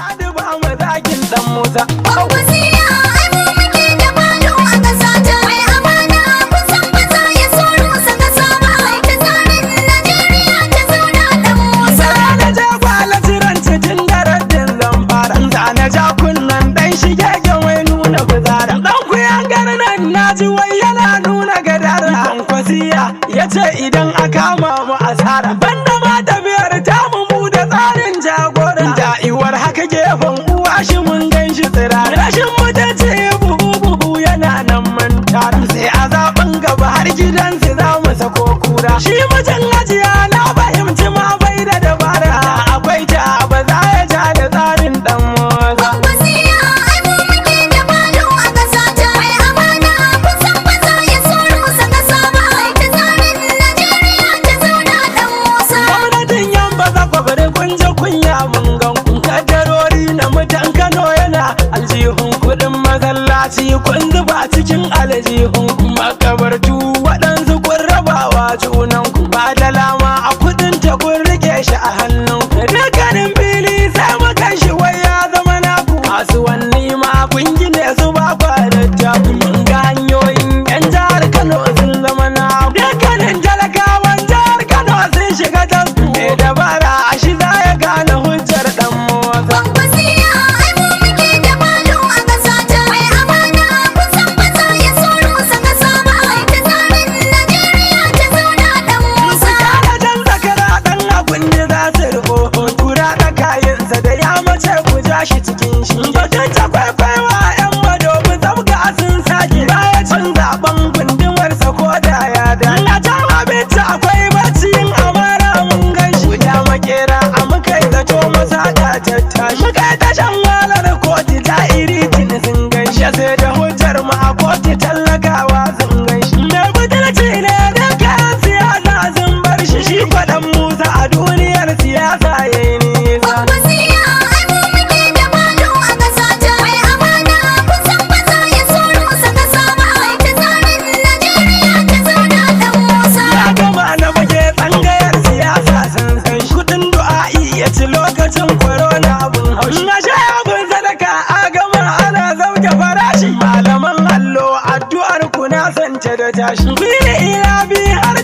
Ladi ba mu zakin dan Musa. Kwankwasiya ai mu muke da balo a ƙasa ta. Mai amana kusan ba za ya so rusa ƙasa ba. Ai ta tsarin Najeriya ta zauna dan Musa. Sai na je gwala jiran cikin darasin Zamfara. Da na ja kunnan dan shigegen wai nuna fitsara. Dan kuyangar nan na ji wai yana nuna gadara. Kwankwasiya ya ce idan a kama mu asara. Banda ma tafiyar tamu mu da tsarin jagora. Da'iwar haka gefen uwa shi mun gan shi tsira. Rashin mutunci buhu yana nan mun tara. Sai a zaɓen gaba har gidansu za mu sako kura. Shi mutum ajiya na fahimci ma bai da dabara. Akwai ta ba za ya ja da tsarin dan Musa. Kwankwasiya ai mu muke da balo a ƙasa ta. Mai amana kusan ba za ya so rusa ƙasa ba. Ai ta tsarin Najeriya ta zauna dan Musa. Gwamnatin yamba za ku bari kun ji kunya mun gan kun kaddarori na mutan Kano yana aljihun kuɗin masallaci kun zuba cikin aljihun makabartu waɗansu kun rabawa junan ku ba da lama a kuɗin ta kun rike shi a hannun ku. Dukkanin fili sai mukan shi wai ya zama naku. Kasuwanni ma kun gine su ba kwa littafi. Mun ga hanyoyin yan jihar Kano sun zama naku. Dukkanin talakawan jihar Kano sun shiga tasku. Me dabara a shi za ya gane hujjar dan Musa. Kwankwasiya ai mu muke da balo a ƙasa ta. Mai amana kusan ba za ya so rusa ƙasa ba. Ai ta tsarin Najeriya ta zauna dan Musa. Kana jan zakara dan abun da za su rufo. Tura da kayansa da ya mace ku ja shi cikin shi. Batun ta kwaikwaiwa yan madobi zabga sun sake. Baya cin zaben gundumarsa ko da ya da. Na can abinci akwai bacin amara mun gan shi. Wuta makera a muka yi zato masa da tattashi. Muka yi tashan walar kotu ta iri tuni sun gan shi. Sai da hujjar mu a kotu tallakawa sun gan shi. Me butulci ne da kayan siyasa sun bar shi. Shi kwaɗan Musa a duniyar siyasa ya yi nisa. Kwankwasiya ai mu muke da balo a ƙasa ta. Mai amana kusan ba za ya so rusa ƙasa ba. Ai ta tsarin Najeriya ta zauna dan Musa. Ya gama na fage tsangayar siyasa sun san shi. Kuɗin du'a'i ya ci lokacin corona abin haushi. Na sha abin sadaka a gama ana sauke farashi. Malaman allo addu'ar ku na sance da tashi. Bini ina bi har